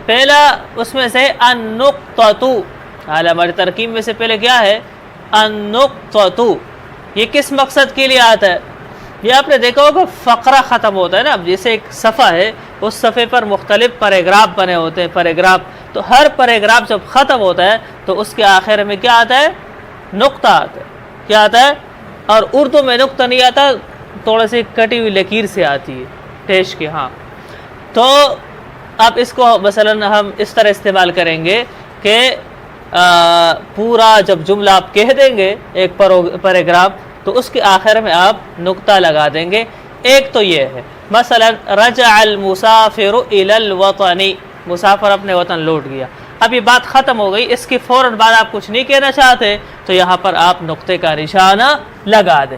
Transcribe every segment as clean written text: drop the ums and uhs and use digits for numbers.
پہلا اس میں سے النقطۃ، حال ہماری ترکیب میں سے پہلے کیا ہے؟ النقطۃ. یہ کس مقصد کے لیے آتا ہے؟ یہ آپ نے دیکھا ہوگا فقرہ ختم ہوتا ہے نا، اب جیسے ایک صفحہ ہے، اس صفحے پر مختلف پیراگراف بنے ہوتے ہیں، پیراگراف، تو ہر پیراگراف جب ختم ہوتا ہے تو اس کے آخر میں کیا آتا ہے؟ نقطہ آتا ہے. کیا آتا ہے؟ اور اردو میں نقطہ نہیں آتا، تھوڑا سی کٹی ہوئی لکیر سے آتی ہے، ٹیش کے. ہاں، تو اب اس کو مثلا ہم اس طرح استعمال کریں گے کہ پورا جب جملہ آپ کہہ دیں گے ایک پیراگراف، تو اس کے آخر میں آپ نقطہ لگا دیں گے. ایک تو یہ ہے مثلا رجع المسافر الى الوطن، مسافر اپنے وطن لوٹ گیا. اب یہ بات ختم ہو گئی، اس کے فوراً بعد آپ کچھ نہیں کہنا چاہتے تو یہاں پر آپ نقطے کا نشانہ لگا دیں.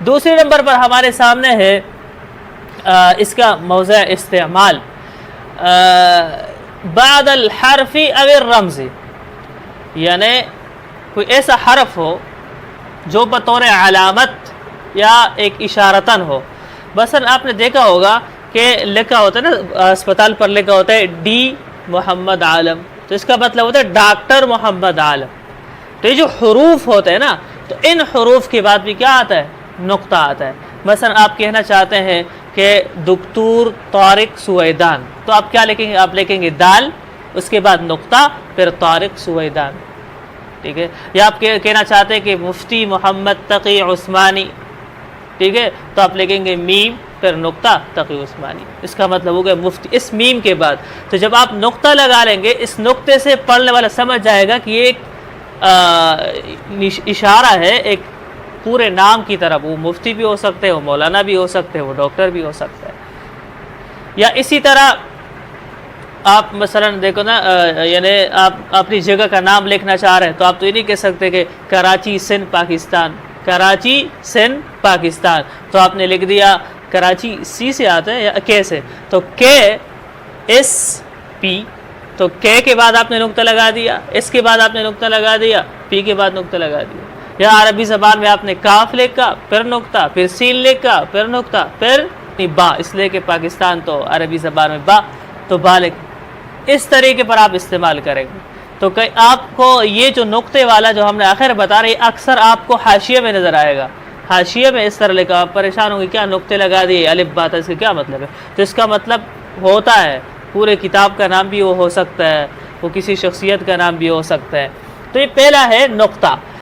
دوسرے نمبر پر ہمارے سامنے ہے اس کا موضع استعمال بعد الحرف او الرمز، یعنی کوئی ایسا حرف ہو جو بطور علامت یا ایک اشارتاً ہو. مثلا آپ نے دیکھا ہوگا کہ لکھا ہوتا ہے نا، اسپتال پر لکھا ہوتا ہے ڈی محمد عالم، تو اس کا مطلب ہوتا ہے ڈاکٹر محمد عالم. تو یہ جو حروف ہوتے ہیں نا، تو ان حروف کے بعد بھی کیا آتا ہے؟ نقطہ آتا ہے. مثلا آپ کہنا چاہتے ہیں کہ دکتور طارق سویدان، تو آپ کیا لکھیں گے؟ آپ لکھیں گے دال، اس کے بعد نقطہ، پھر طارق سویدان. ٹھیک ہے. یا آپ کہنا چاہتے ہیں کہ مفتی محمد تقی عثمانی، ٹھیک ہے، تو آپ لکھیں گے میم پھر نقطہ تقی عثمانی. اس کا مطلب ہو گیا مفتی اس میم کے بعد. تو جب آپ نقطہ لگا لیں گے، اس نقطے سے پڑھنے والا سمجھ جائے گا کہ یہ ایک اشارہ ہے ایک پورے نام کی طرف. وہ مفتی بھی ہو سکتے ہیں، وہ مولانا بھی ہو سکتے ہیں، وہ ڈاکٹر بھی ہو سکتا ہے. یا اسی طرح آپ مثلا دیکھو نا، یعنی آپ اپنی جگہ کا نام لکھنا چاہ رہے ہیں تو آپ تو یہ نہیں کہہ سکتے کہ کراچی سندھ پاکستان، کراچی سندھ پاکستان. تو آپ نے لکھ دیا کراچی، سی سے آتا ہے یا کے سے، تو کے ایس پی، تو کے کے بعد آپ نے نقطہ لگا دیا، اس کے بعد آپ نے نقطہ لگا دیا، پی کے بعد نقطہ لگا دیا. یا عربی زبان میں آپ نے کاف لکھا پھر نقطہ، پھر سین لکھا پھر نقطہ، پھر با، اس لیے کہ پاکستان تو عربی زبان میں با، تو با لکھ. اس طریقے پر آپ استعمال کریں گے. تو آپ کو یہ جو نقطے والا جو ہم نے آخر بتا رہے، اکثر آپ کو حاشیے میں نظر آئے گا. حاشیے میں اس طرح لکھا، آپ پریشان ہوں گے کیا نقطے لگا دیے، الف بات ہے، اس کا کیا مطلب ہے؟ تو اس کا مطلب ہوتا ہے پورے کتاب کا نام بھی وہ ہو سکتا ہے، وہ کسی شخصیت کا نام بھی ہو سکتا ہے. تو یہ پہلا ہے نقطہ.